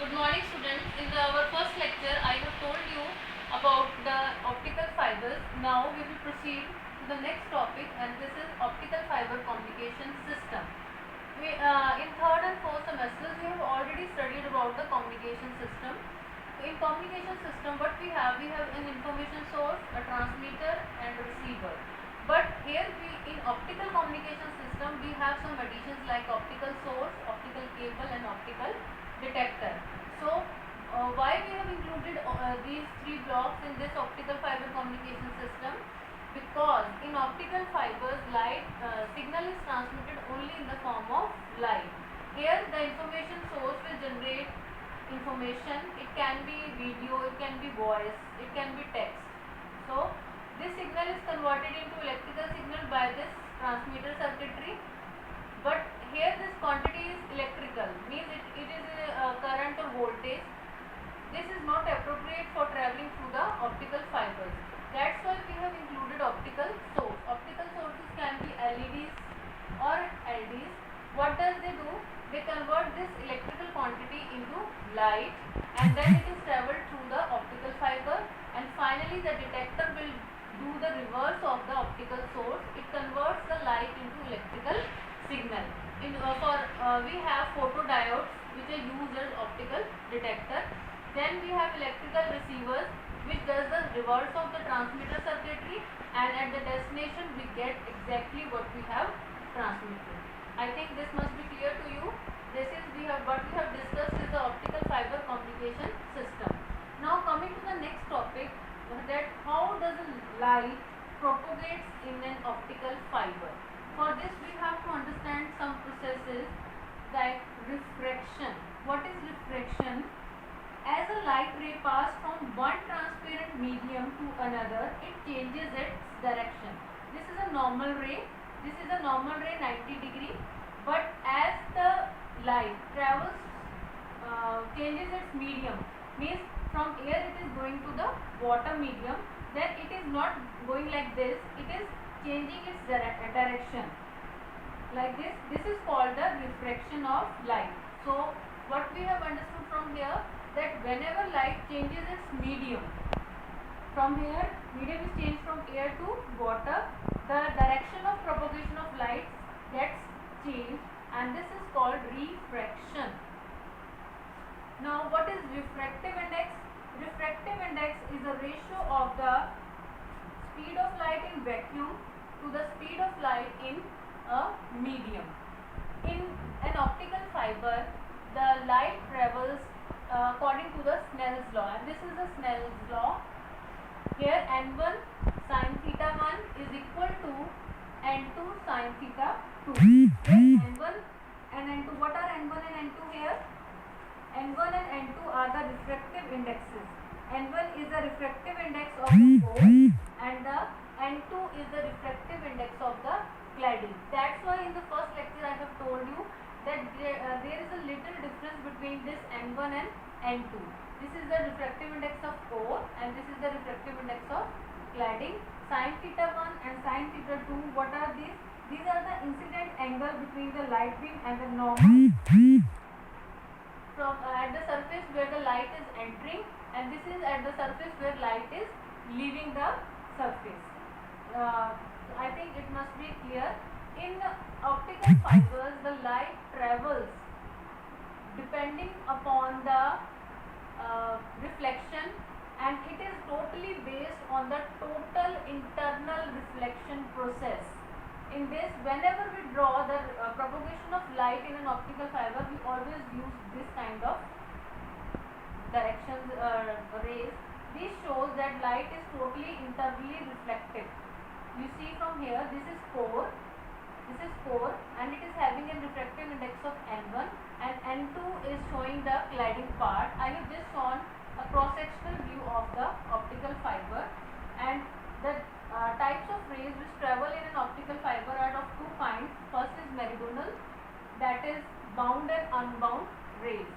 Good morning students. In our first lecture I have told you about the optical fibers. Now we will proceed to the next topic, and this is optical fiber communication system. In third and fourth semesters we have already studied about the communication system. In communication system what we have an information source, a transmitter and a receiver. But here in optical communication system we have some additions like optical source, optical cable and optical detector. So why we have included these three blocks in this optical fiber communication system? Because in optical fibers signal is transmitted only in the form of light. Here the information source will generate information. It can be video, it can be voice, it can be text. So this signal is converted into electrical signal by this transmitter circuitry. But here this quantity is electrical, means it is a current or voltage. This is not appropriate for traveling through the optical fibers. That's why we have included optical source. Optical sources can be LEDs or LDs. What does they do? They convert this electrical quantity into light, and then it is traveled through the optical fiber, and finally the detector will do the reverse of the optical source. It converts the light into electrical signal. We have photodiodes which are used as optical detector. Then we have electrical receivers which does the reverse of the transmitter circuitry, and at the destination we get exactly what we have transmitted. I think this must be clear to you. What we have discussed is the optical fiber communication system. Now coming to the next topic, that how does light propagates in an optical fiber. For this we have to understand some processes like refraction. What is refraction? As a light ray passes from one transparent medium to another, it changes its direction. This is a normal ray. This is a normal ray 90 degree. But as the light travels, changes its medium, means from air it is going to the water medium, then it is not going like this, it is changing its direction like this. This is called the refraction of light. So what we have understood from here, that whenever light changes its medium, from here medium is changed from air to water, the direction of propagation of light gets changed, and this is called refraction. Now what is refractive index? Refractive index is a ratio of the speed of light in vacuum to the speed of light in a medium. In an optical fiber, the light travels according to the Snell's law, and this is the Snell's law. Here n1 sin theta 1 is equal to n2 sin theta 2. Here n1 and n2, what are n1 and n2 here? n1 and n2 are the refractive indexes. n1 is the refractive index of the core, and the n2 is the refractive index of the cladding. That's why in the first lecture I have told you that there is a little difference between this n1 and n2. This is the refractive index of core, and this is the refractive index of cladding. Sin theta 1 and sin theta 2, what are these? These are the incident angle between the light beam and the normal from at the surface where the light is entering, and this is at the surface where light is leaving the surface. I think it must be clear. In optical fibers, the light travels depending upon the reflection, and it is totally based on the total internal reflection process. In this, whenever we draw the propagation of light in an optical fiber, we always use this kind of directions rays. This shows that light is totally internally reflected. You see from here, this is core, and it is having a refractive index of n1, and n2 is showing the cladding part. I have just shown a cross-sectional view of the optical fiber, and the types of rays which travel in an optical fiber are of two kinds. First is meridional, that is bound and unbound rays.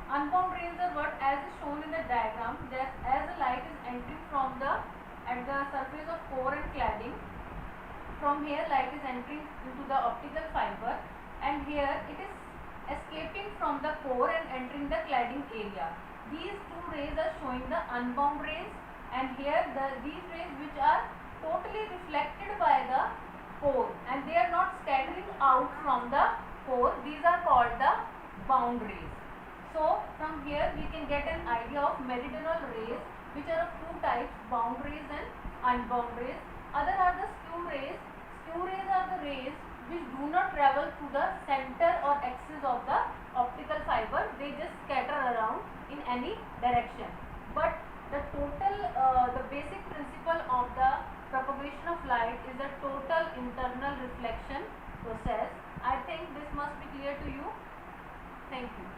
Unbound rays are what? As is shown in the diagram, that as the light is entering at the surface of core and cladding, from here light is entering into the optical fiber, and here it is escaping from the core and entering the cladding area. These two rays are showing the unbound rays, and here these rays which are totally reflected by the core and they are not scattering out from the core, these are called the bound rays. So from here we can get an idea of meridional rays, which are of two types, bound rays and unbound rays. Other are the skew rays. Skew rays are the rays which do not travel through the center or axis of the optical fiber, they just scatter around in any direction. But the total, the basic principle of the propagation of light is the total internal reflection process. I think this must be clear to you. Thank you.